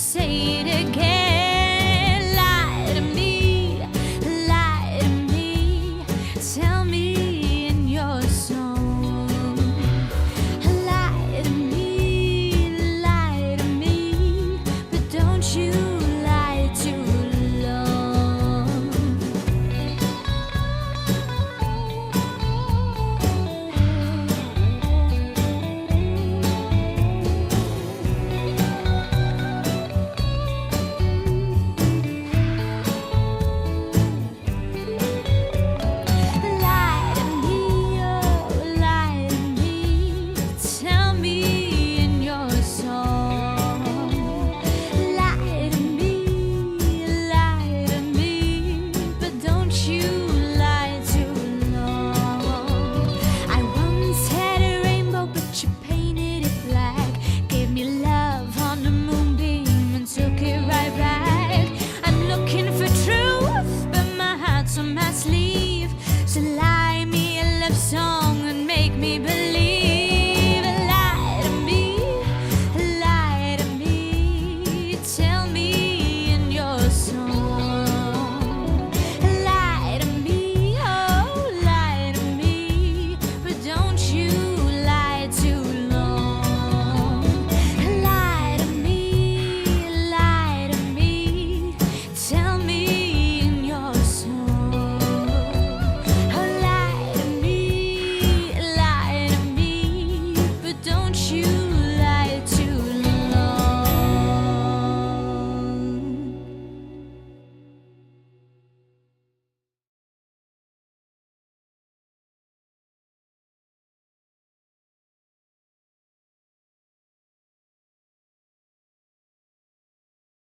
say it again. Lie to me, lie to me. Tell me in your song. Lie to me, but don't you lie too long. Lie to me, oh, lie to me. Tell me in your song. Lie to me, but don't you lie too long. I once had a rainbow, but you painted it black. Gave me love on the moonbeam and took it right back. I'm looking for truth, but my heart's on my sleeve. So lie me a love song and make me believe.